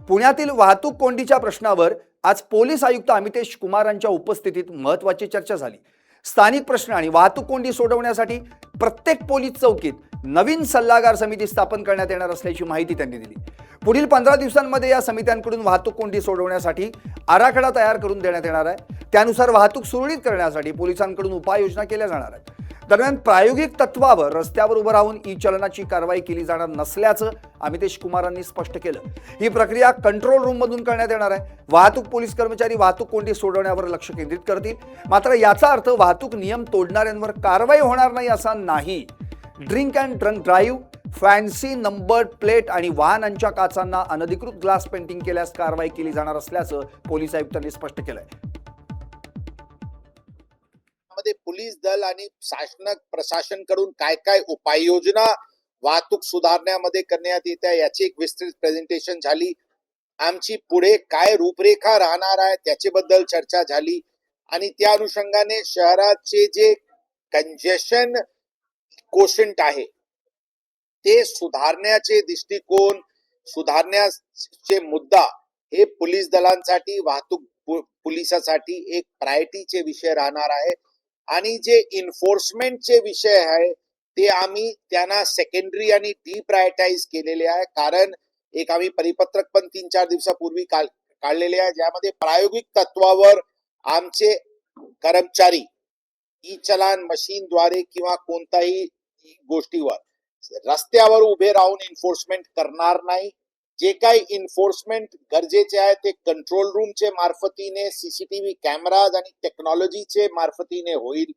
पुण्यातील वाहतूक कोंडीच्या प्रश्नावर आज पोलीस आयुक्त अमितेश कुमारांच्या उपस्थितीत महत्त्वाची चर्चा झाली। स्थानिक प्रश्न आणि वाहतूक कोंडी सोडवण्यासाठी प्रत्येक पोलीस चौकीत नवीन सल्लागार समिती स्थापन करण्यात येणार असल्याची माहिती त्यांनी दिली। पुढील 15 दिवसांमध्ये या समित्यांकडून वाहतूक कोंडी सोडवण्यासाठी आराखडा तयार करून देण्यात येणार आहे। त्यानुसार वाहतूक सुरळीत करण्यासाठी पोलिसांकडून उपाययोजना केल्या जाणार आहेत। दरम्यान प्रायोगिक तत्वावर रस्त्यावर उभं राहून ई-चलनाची कारवाई केली जाणार नसल्याचं अमितेश कुमारांनी स्पष्ट केलं। ही प्रक्रिया कंट्रोल रूम मधून करण्यात येणार आहे। वाहतूक पोलीस कर्मचारी वाहतूक कोंडी सोडवण्यावर लक्ष केंद्रित करतील, मात्र याचा अर्थ वाहतूक नियम तोडणाऱ्यांवर कारवाई होणार नाही असा नाही। Drink and drunk drive, fancy number plate आणि वाहनांच्या काचांना अनधिकृत ग्लास पेंटिंग केल्यास कारवाई केली जाणार असल्याचं पोलीस आयुक्तांनी स्पष्ट केलंय। पोलीस दल आणि प्रशासन कडून काय काय उपाययोजना वाहतूक सुधारण्यामध्ये करण्यात येत्या याची एक विस्तृत प्रेझेंटेशन झाली। आमची पुढे काय रूपरेखा राहणार आहे त्याच्याबद्दल चर्चा झाली आणि त्या अनुषंगाने शहराचे जे कंजेशन कोशंट आहे ते सुधारण्याचे दृष्टिकोन, सुधारण्याचे मुद्दा हे पोलीस दलांसाठी, वाहतूक पोलिसांसाठी एक प्रायोरिटीचे विषय राहणार आहे। आणि जे इन्फोर्समेंटचे विषय आहे ते आम्ही त्यांना सेकंडरी आणि डिप्रायोरिटाइज केलेले आहे। कारण एक आम्ही परिपत्रक पण 3-4 दिवसापूर्वी काढलेले आहे, ज्यामध्ये प्रायोगिक तत्वावर आमचे कर्मचारी ई चलान मशीनद्वारे किंवा कोणत्याही गोष्टीवर रस्त्यावर उभे राहून इन्फोर्समेंट करणार नाही। जे काही इन्फोर्समेंट गरजेचे आहे ते कंट्रोल रूमचे मार्फतीने, सीसीटीव्ही कॅमेराज आणि टेक्नॉलॉजीचे मार्फतीने होईल।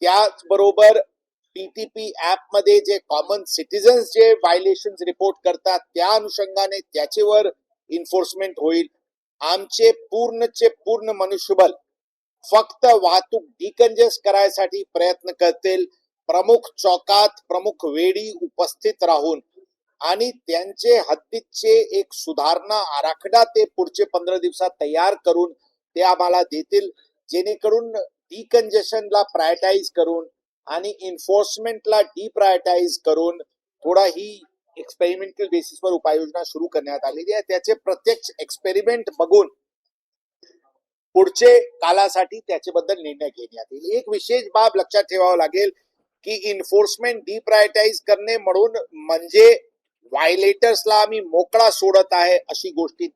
त्याचबरोबर पीटीपी ऍप मध्ये जे कॉमन सिटीजन्स जे व्हायलेशन्स रिपोर्ट करतात त्या अनुषंगाने त्याच्यावर इन्फोर्समेंट होईल। आमचे पूर्ण मनुष्यबळ फक्त वाहतूक डिकंजेस्ट करायसाठी प्रयत्न करतील। प्रमुख चौकात प्रमुख वेळी उपस्थित राहून आणि त्यांचे हद्दीचे एक सुधारणा आराखडा ते पुढचे 15 दिवसात तयार करून ते आम्हाला देतील, जेणेकरून डिकंजेशनला प्रायोरिटाइज करून आणि इन्फोर्समेंटला डिप्रायोरिटाइज करून थोडा ही एक्सपेरिमेंटल बेसिसवर उपाययोजना सुरू करण्यात आलेली आहे। त्याचे प्रत्यक्ष एक्सपेरिमेंट बघून पुढचे कालासाठी त्याच्याबद्दल निर्णय घेण्यात येईल। एक विशेष बाब लक्षात ठेवावं लागेल की इन्फोर्समेंट डिप्रायोरिटाइज करणे म्हणून म्हणजे व्हायलेटर्सला आम्ही मोकळा सोडत आहे अशी गोष्टी